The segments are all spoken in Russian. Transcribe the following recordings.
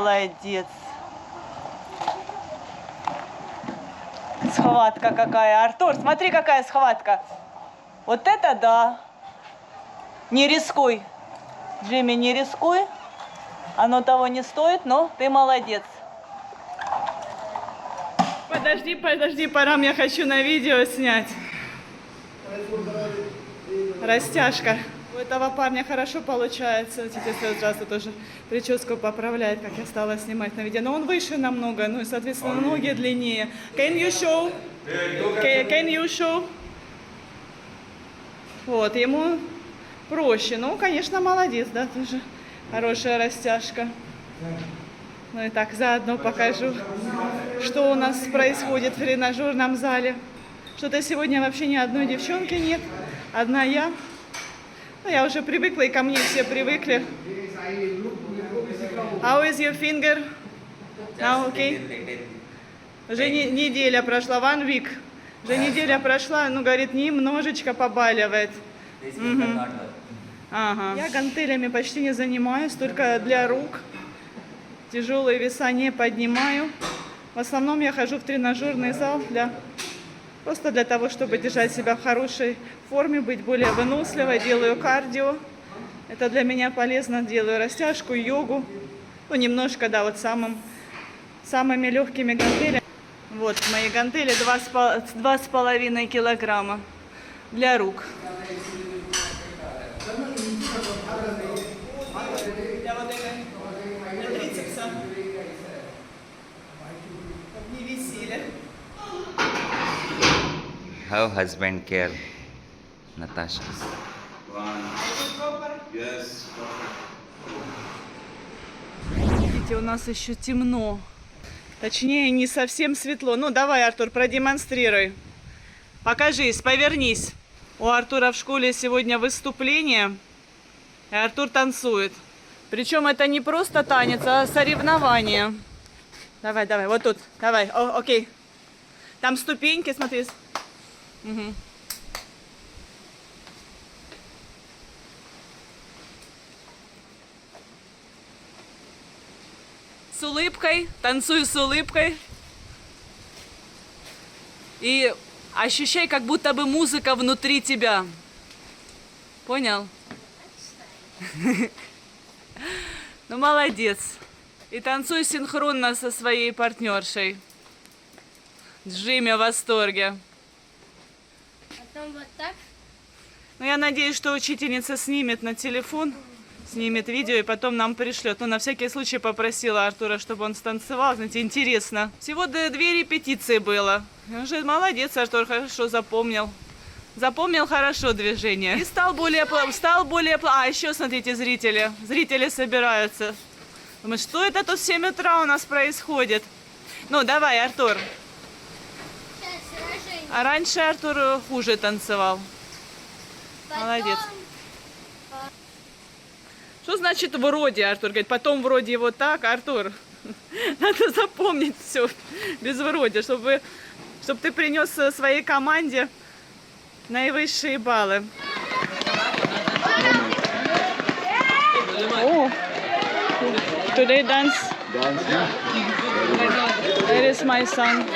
молодец. Схватка какая. Артур, смотри, какая схватка. Вот это да. Не рискуй. Джимми, не рискуй. Оно того не стоит, но ты молодец. Подожди, подожди, Парам, я хочу на видео снять. Растяжка. У этого парня хорошо получается. Видите, сразу тоже прическу поправляет, как я стала снимать на видео. Но он выше намного, ну и, соответственно, ноги длиннее. Can you show? Can you show? Вот, ему проще. Ну, конечно, молодец, да, тоже хорошая растяжка. Ну и так, заодно покажу, что у нас происходит в тренажерном зале. Что-то сегодня вообще ни одной девчонки нет. Одна я. Ну, я уже привыкла, и ко мне все привыкли. How is your finger? Now, okay? Уже неделя прошла, one week. Уже неделя прошла, ну, говорит, немножечко побаливает. Ага. Я гантелями почти не занимаюсь, только для рук. Тяжелые веса не поднимаю. В основном я хожу в тренажерный зал просто для того, чтобы держать себя в хорошей форме, быть более выносливой. Делаю кардио. Это для меня полезно. Делаю растяжку, йогу. Ну, немножко, да, вот самыми легкими гантелями. Вот мои гантели 2,5 килограмма для рук. Для вот для трицепса. Чтоб не висели. How husband care, Natasha. Yes. Видите, у нас еще темно. Точнее, не совсем светло. Ну, давай, Артур, продемонстрируй. Покажись, повернись. У Артура в школе сегодня выступление, и Артур танцует. Причем это не просто танец, а соревнование. Давай, давай, вот тут. Давай, окей. Там ступеньки, смотри. Угу. С улыбкой, танцуй с улыбкой. И ощущай, как будто бы музыка внутри тебя. Понял? Ну, молодец. И танцуй синхронно со своей партнершей. Джимми в восторге. Потом вот так. Ну, я надеюсь, что учительница снимет на телефон, снимет видео и потом нам пришлет. Ну, на всякий случай попросила Артура, чтобы он станцевал. Знаете, интересно. Всего 2 репетиции было. Уже молодец, Артур, хорошо запомнил. Запомнил хорошо движение. И стал более... А, еще, смотрите, зрители. Зрители собираются. Думаю, что это тут в 7 утра у нас происходит? Ну, давай, Артур. Сейчас сражение. А раньше Артур хуже танцевал. Потом, Молодец. Что значит вроде, Артур? Говорит, потом вроде вот так, Артур. Надо запомнить все без вроде, чтобы ты принес своей команде наивысшие баллы. О, today dance. Where is my son?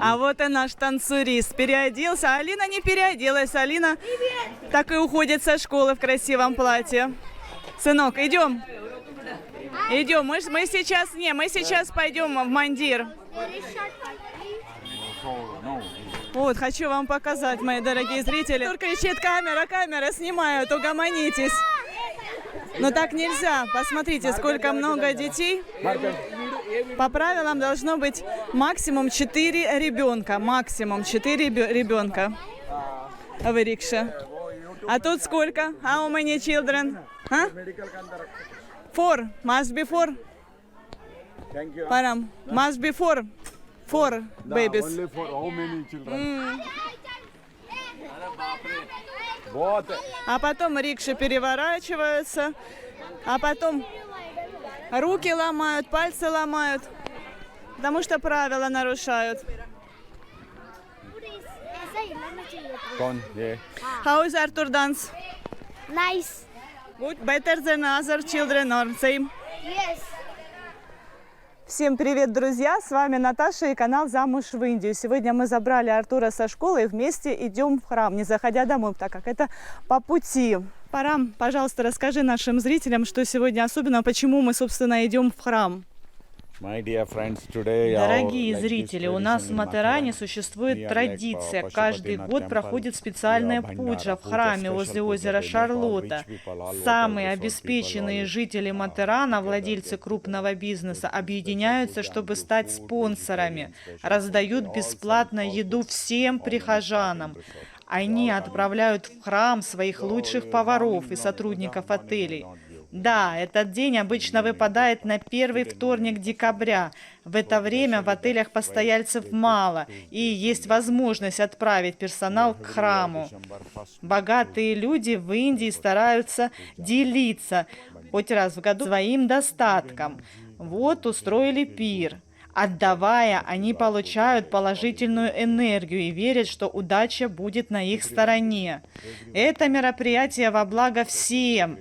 А вот и наш танцурист. Переоделся. А Алина не переоделась. Алина так и уходит со школы в красивом платье. Сынок, идем. Идем. Мы сейчас пойдем в мандир. Вот, хочу вам показать, мои дорогие зрители. Тур кричит: камера, камера, снимают, угомонитесь. Но так нельзя. Посмотрите, сколько много детей. По правилам должно быть максимум 4 ребенка. Максимум 4 ребенка в рикше. А тут сколько? How many children? Huh? 4. Must be 4. Парам. Must be 4. 4 babies. Only for how many children? А потом рикши переворачиваются, а потом руки ломают, пальцы ломают, потому что правила нарушают. How is Arthur dance? Nice. Good, better than other children or same? Yes. Всем привет, друзья! С вами Наташа и канал «Замуж в Индию». Сегодня мы забрали Артура со школы и вместе идем в храм, не заходя домой, так как это по пути. Парам, пожалуйста, расскажи нашим зрителям, что сегодня особенно, почему мы, собственно, идем в храм. Дорогие зрители, у нас в Матаране существует традиция. Каждый год проходит специальная пуджа в храме возле озера Шарлотта. Самые обеспеченные жители Матарана, владельцы крупного бизнеса, объединяются, чтобы стать спонсорами. Раздают бесплатно еду всем прихожанам. Они отправляют в храм своих лучших поваров и сотрудников отелей. Да, этот день обычно выпадает на первый вторник декабря. В это время в отелях постояльцев мало, и есть возможность отправить персонал к храму. Богатые люди в Индии стараются делиться хоть раз в году своим достатком. Вот устроили пир. Отдавая, они получают положительную энергию и верят, что удача будет на их стороне. Это мероприятие во благо всем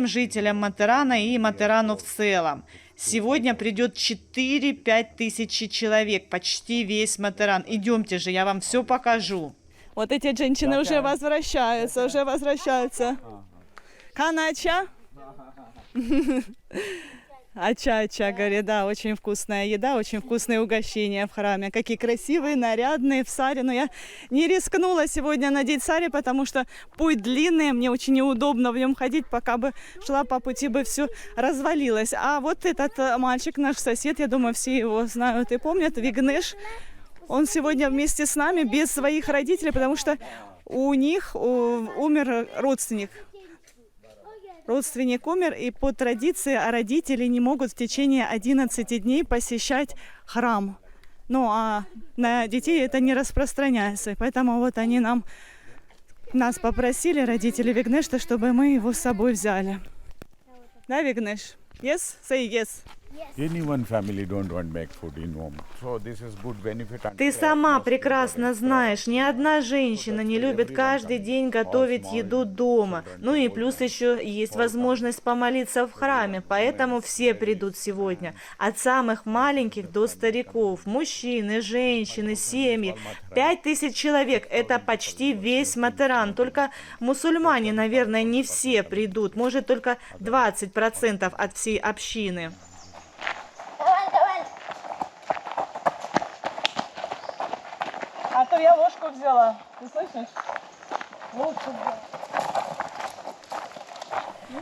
жителям Матарана и Матарану в целом. Сегодня придет 4-5 тысяч человек, почти весь Матаран. Идемте же, я вам все покажу. Вот эти женщины уже возвращаются. Канача? Ача, говорит, да, очень вкусная еда, очень вкусные угощения в храме. Какие красивые, нарядные в саре. Но я не рискнула сегодня надеть сари, потому что путь длинный, мне очень неудобно в нем ходить, пока бы шла по пути, бы все развалилось. А вот этот мальчик, наш сосед, я думаю, все его знают и помнят, Вигнеш, он сегодня вместе с нами, без своих родителей, потому что у них умер родственник. Родственник умер, и по традиции родители не могут в течение 11 дней посещать храм. Ну, а на детей это не распространяется. Поэтому вот они нас попросили, родители Вигнеша, чтобы мы его с собой взяли. Да, Вигнеш? Yes? Say yes. Ты сама прекрасно знаешь, ни одна женщина не любит каждый день готовить еду дома. Ну и плюс еще есть возможность помолиться в храме, поэтому все придут сегодня. От самых маленьких до стариков, мужчины, женщины, семьи. 5000 человек, это почти весь Матаран. Только мусульмане, наверное, не все придут, может только 20% от всей общины. А то я ложку взяла. Ты слышишь? Ложку взяла.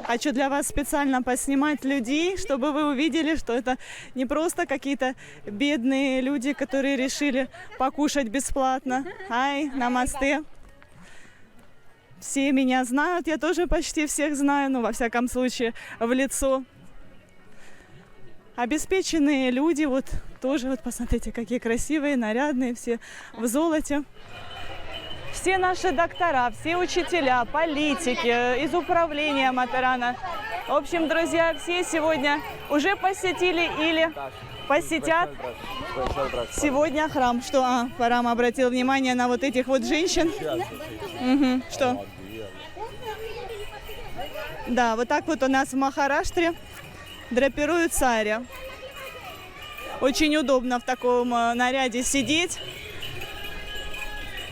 Хочу для вас специально поснимать людей, чтобы вы увидели, что это не просто какие-то бедные люди, которые решили покушать бесплатно. Ай, намасте. Все меня знают, я тоже почти всех знаю, но во всяком случае в лицо. Обеспеченные люди, вот тоже, вот посмотрите, какие красивые, нарядные, все в золоте. Все наши доктора, все учителя, политики, из управления Матарана. В общем, друзья, все сегодня уже посетили или посетят сегодня храм. Что, Парам обратил внимание на вот этих вот женщин. Угу. Что? Да, вот так вот у нас в Махараштре драпируют сари. Очень удобно в таком наряде сидеть.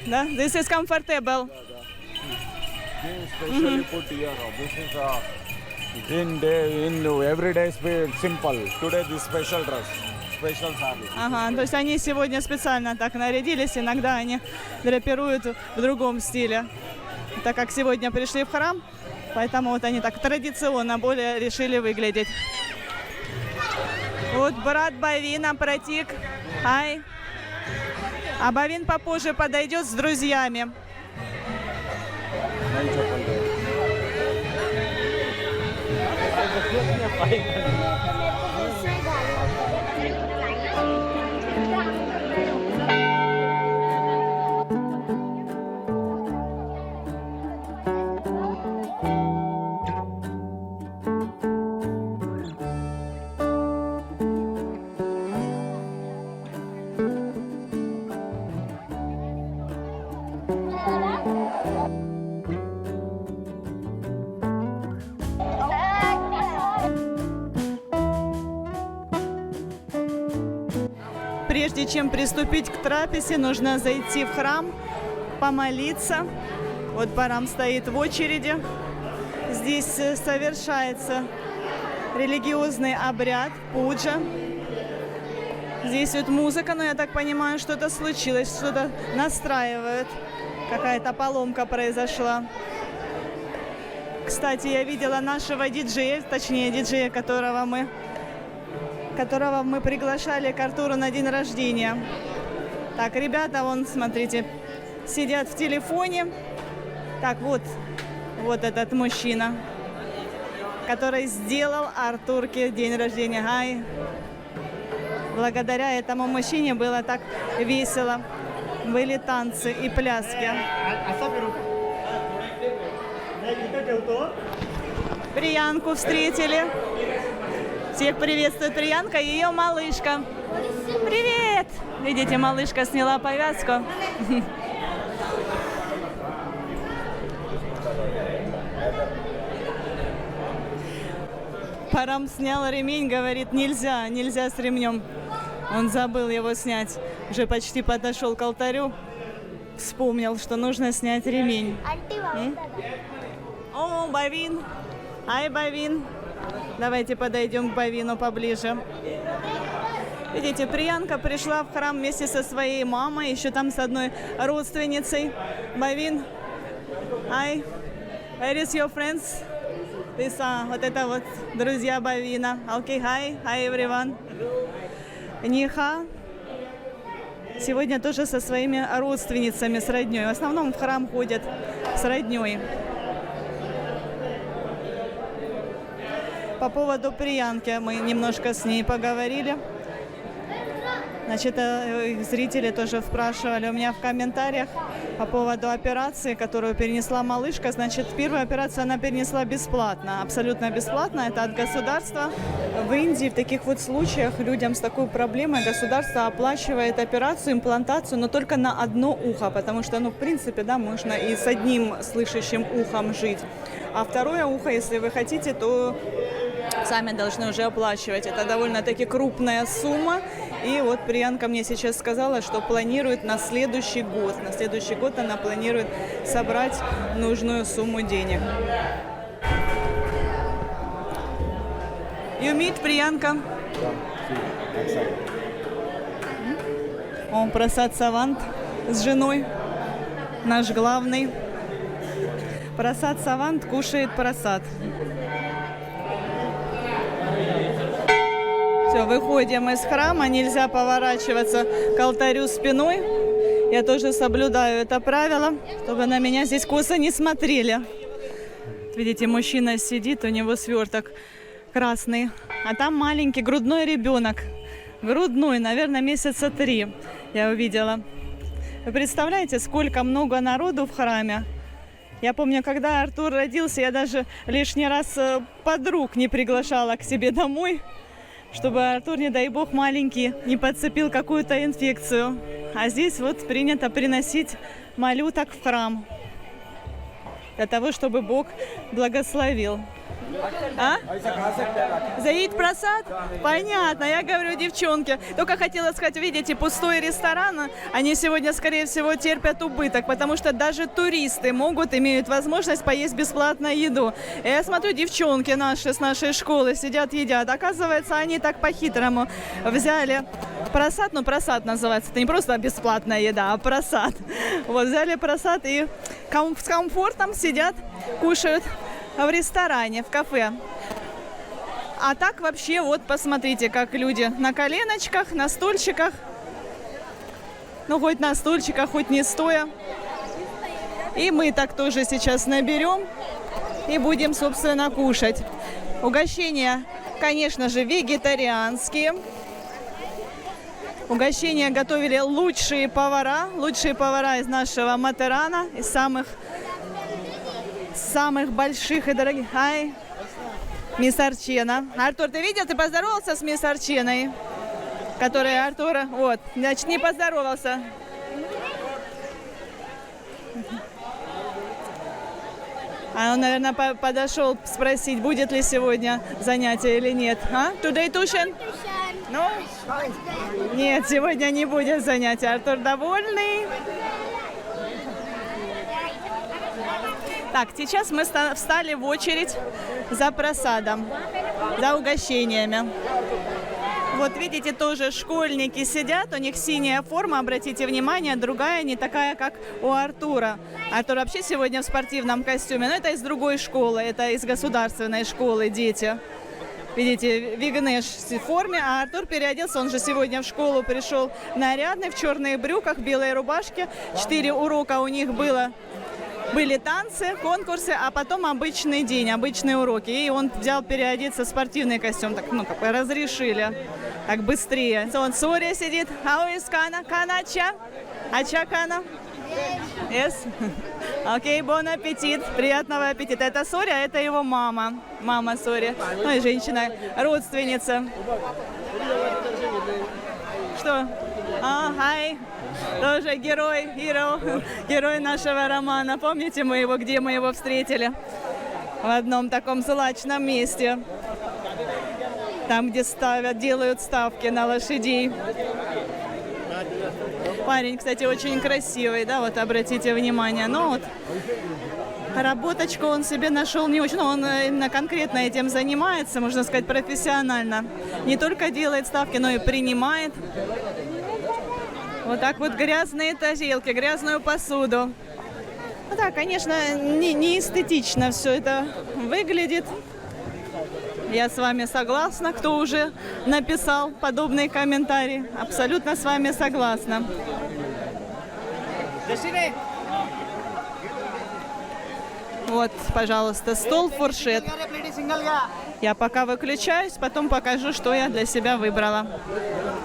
Да? This is comfortable. Ага, то есть они сегодня специально так нарядились, иногда они драпируют в другом стиле. Так как сегодня пришли в храм, поэтому вот они так традиционно более решили выглядеть. Вот брат Бавина, Пратик. Ай. А Бавин попозже подойдет с друзьями. прежде чем приступить к трапезе, нужно зайти в храм, помолиться. Вот Парам стоит в очереди. Здесь совершается религиозный обряд, пуджа. Здесь вот музыка, но я так понимаю, что-то случилось, что-то настраивают. Какая-то поломка произошла. Кстати, я видела нашего диджея, точнее диджея, которого мы приглашали к Артуру на день рождения. Так, ребята, вон, смотрите, сидят в телефоне. Так, вот этот мужчина, который сделал Артурке день рождения. Ай, благодаря этому мужчине было так весело. Были танцы и пляски. Приянку встретили. Всех приветствует Приянка и ее малышка. Привет! Видите, малышка сняла повязку. Парам снял ремень, говорит, нельзя с ремнем. Он забыл его снять. Уже почти подошел к алтарю. Вспомнил, что нужно снять ремень. О, Бавин. Ай, Бавин. Давайте подойдем к Бавину поближе. Видите, Приянка пришла в храм вместе со своей мамой, еще там с одной родственницей. Бавин. Ай, where is your friends? Вот это вот друзья Бавина. Окей, hi everyone. Ниха. Сегодня тоже со своими родственницами, с родней. В основном в храм ходят с родней. По поводу Приянки мы немножко с ней поговорили. Значит, зрители тоже спрашивали у меня в комментариях по поводу операции, которую перенесла малышка. Значит, первую операцию она перенесла бесплатно, абсолютно бесплатно. Это от государства. В Индии в таких вот случаях людям с такой проблемой государство оплачивает операцию, имплантацию, но только на одно ухо, потому что, в принципе, да, можно и с одним слышащим ухом жить. А второе ухо, если вы хотите, то сами должны уже оплачивать. Это довольно-таки крупная сумма. И вот Приянка мне сейчас сказала, что планирует на следующий год. На следующий год она планирует собрать нужную сумму денег. You meet Приянка? Он Прасад Савант с женой, наш главный. Прасад Савант кушает прасад. Все, выходим из храма, нельзя поворачиваться к алтарю спиной. Я тоже соблюдаю это правило, чтобы на меня здесь косо не смотрели. Видите, мужчина сидит, у него сверток красный, а там маленький грудной ребенок. Грудной, наверное, месяца 3 я увидела. Вы представляете, сколько много народу в храме? Я помню, когда Артур родился, я даже лишний раз подруг не приглашала к себе домой, чтобы Артур, не дай бог, маленький, не подцепил какую-то инфекцию. А здесь вот принято приносить малюток в храм для того, чтобы Бог благословил. А? Заедь просад? Понятно, я говорю девчонке. Только хотела сказать, видите, пустой ресторан, они сегодня, скорее всего, терпят убыток, потому что даже туристы имеют возможность поесть бесплатную еду. И я смотрю, девчонки наши с нашей школы сидят, едят. Оказывается, они так по-хитрому взяли просад, просад называется, это не просто бесплатная еда, а просад. Вот взяли просад и с комфортом сидят, кушают в ресторане, в кафе. А так вообще, вот посмотрите, как люди на коленочках, на стульчиках. Хоть на стульчиках, хоть не стоя. И мы так тоже сейчас наберем и будем, собственно, кушать. Угощения, конечно же, вегетарианские. Угощения готовили лучшие повара из нашего Матерана, из самых больших и дорогих. Ай, мисс Арчена. Артур, ты видел, ты поздоровался с мисс Арченой, которая Артура, вот, значит, не поздоровался. А он, наверное, подошел спросить, будет ли сегодня занятие или нет. А? Today tuition? Ну, нет, сегодня не будет занятия. Артур довольный. Так, сейчас мы встали в очередь за просадом, за угощениями. Вот видите, тоже школьники сидят, у них синяя форма, обратите внимание, другая, не такая, как у Артура. Артур вообще сегодня в спортивном костюме, но это из другой школы, это из государственной школы дети. Видите, Вигнеш в форме, а Артур переоделся, он же сегодня в школу пришел нарядный, в черных брюках, белой рубашке. 4 урока у них были танцы, конкурсы, а потом обычный день, обычные уроки. И он взял переодеться в спортивный костюм, так, ну, как бы разрешили, так быстрее. Он Суря сидит. How is Kana? Kana Ача? Ача Kana? Yes? Окей, бон аппетит. Приятного аппетита. Это Суря, это его мама. Мама Суря. Ну и женщина, родственница. Что? Хай. Тоже герой нашего романа. Помните где мы его встретили? В одном таком злачном месте. Там, где делают ставки на лошадей. Парень, кстати, очень красивый, да, вот обратите внимание. Но вот работочку он себе нашел не очень, но он именно конкретно этим занимается, можно сказать, профессионально. Не только делает ставки, но и принимает. Вот так вот грязные тарелки, грязную посуду. Ну да, конечно, не эстетично все это выглядит. Я с вами согласна, кто уже написал подобные комментарии. Абсолютно с вами согласна. Вот, пожалуйста, стол, фуршет. Я пока выключаюсь, потом покажу, что я для себя выбрала.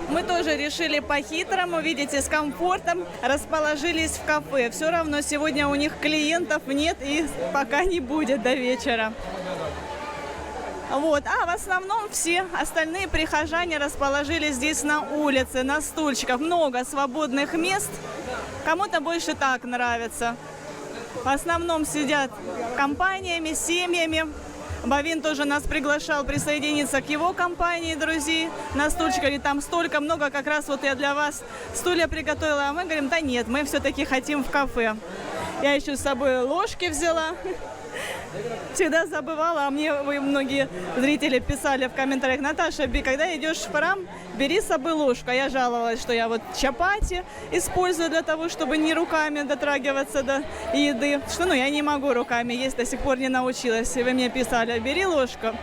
Мы тоже решили по-хитрому, видите, с комфортом расположились в кафе. Все равно сегодня у них клиентов нет и пока не будет до вечера. Вот. А в основном все остальные прихожане расположились здесь на улице, на стульчиках. Много свободных мест. Кому-то больше так нравится. В основном сидят компаниями, семьями. Бавин тоже нас приглашал присоединиться к его компании, друзей, на стульчиках. И там столько много, как раз вот я для вас стулья приготовила. А мы говорим, да нет, мы все-таки хотим в кафе. Я еще с собой ложки взяла. Всегда забывала, а мне многие зрители писали в комментариях: Наташа, когда идешь в храм, бери с собой ложку. А я жаловалась, что я вот чапати использую для того, чтобы не руками дотрагиваться до еды. Что, я не могу руками есть, до сих пор не научилась. И вы мне писали: бери ложку.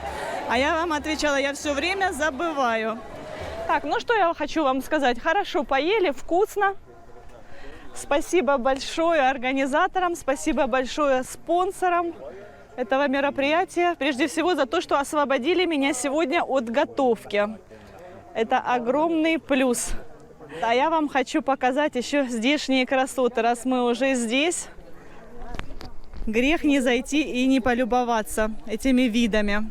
А я вам отвечала: я все время забываю. Так, ну что я хочу вам сказать. Хорошо поели, вкусно. Спасибо большое организаторам, спасибо большое спонсорам этого мероприятия. Прежде всего за то, что освободили меня сегодня от готовки. Это огромный плюс. А я вам хочу показать еще здешние красоты. Раз мы уже здесь, грех не зайти и не полюбоваться этими видами.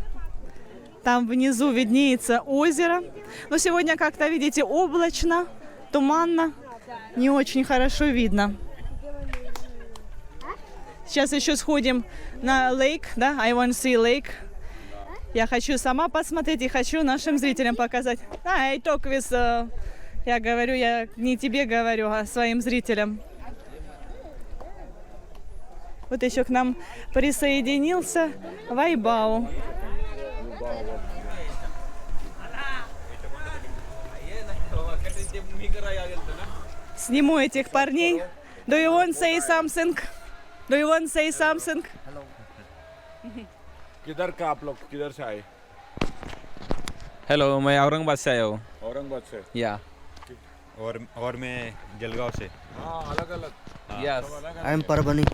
Там внизу виднеется озеро. Но сегодня как-то, видите, облачно, туманно. Не очень хорошо видно. Сейчас еще сходим на лейк, да? I want to see lake. Я хочу сама посмотреть и хочу нашим зрителям показать. I talk with, я говорю, я не тебе говорю, а своим зрителям. Вот еще к нам присоединился Вайбау. Сниму этих парней. Do you want to say something? Do you want to say something? किधर का आप लोग किधर से आए? हेलो, मैं औरंगाबाद से आया हूँ। औरंगाबाद से। या और मैं जलगांव से। अलग अलग। Yes. I'm Parvani.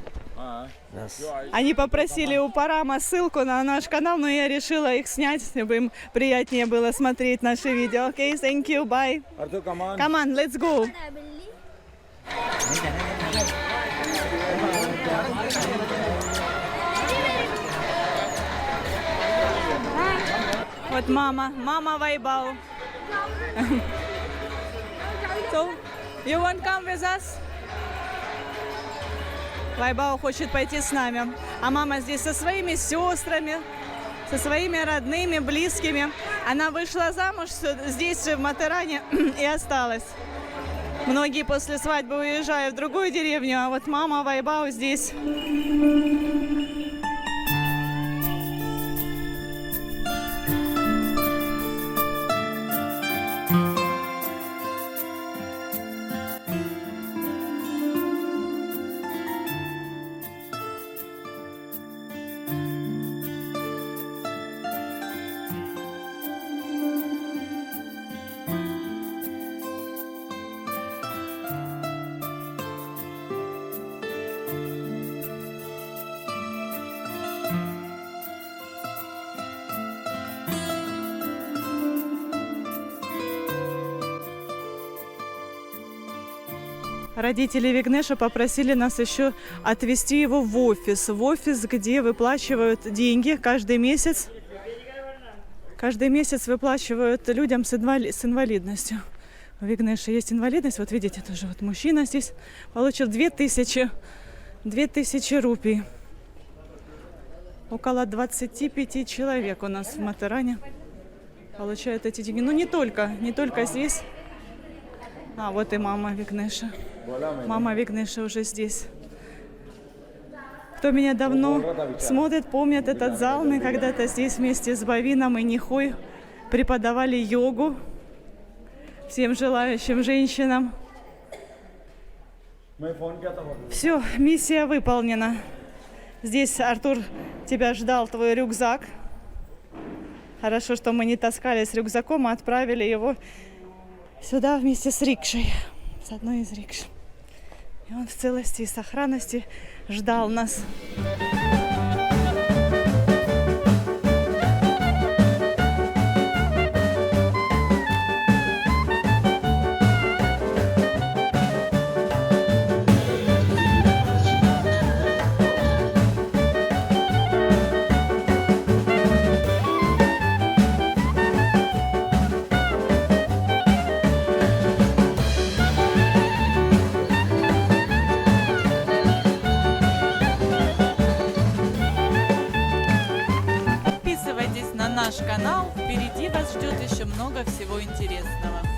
Они попросили у Парама ссылку на наш канал, но я решила их снять, чтобы им приятнее было смотреть наши видео. Okay, thank you, bye. Arthur, come on. Come on, let's go. Вот мама Вайбау. So, you want come with us? Вайбау хочет пойти с нами. А мама здесь со своими сестрами. со своими родными, близкими. Она вышла замуж здесь же, в Матеране, и осталась. Многие после свадьбы уезжают в другую деревню, а вот мама Вайбау здесь. Родители Вигнеша попросили нас еще отвезти его в офис, где выплачивают деньги каждый месяц. Каждый месяц выплачивают людям с инвалидностью. У Вигнеша есть инвалидность, вот видите, тоже вот мужчина здесь получил 2000 рупий. Около 25 человек у нас в Матеране получают эти деньги. Ну не только здесь. А, вот и мама Вигнеша. Мама Вигнеша уже здесь. Кто меня давно смотрит, помнит этот зал. Мы когда-то здесь вместе с Бавином и Нихой преподавали йогу всем желающим женщинам. Все, миссия выполнена. Здесь, Артур, тебя ждал твой рюкзак. Хорошо, что мы не таскали с рюкзаком, а отправили его сюда вместе с рикшей, с одной из рикш. И он в целости и сохранности ждал нас. Подписывайтесь на наш канал, впереди вас ждет еще много всего интересного.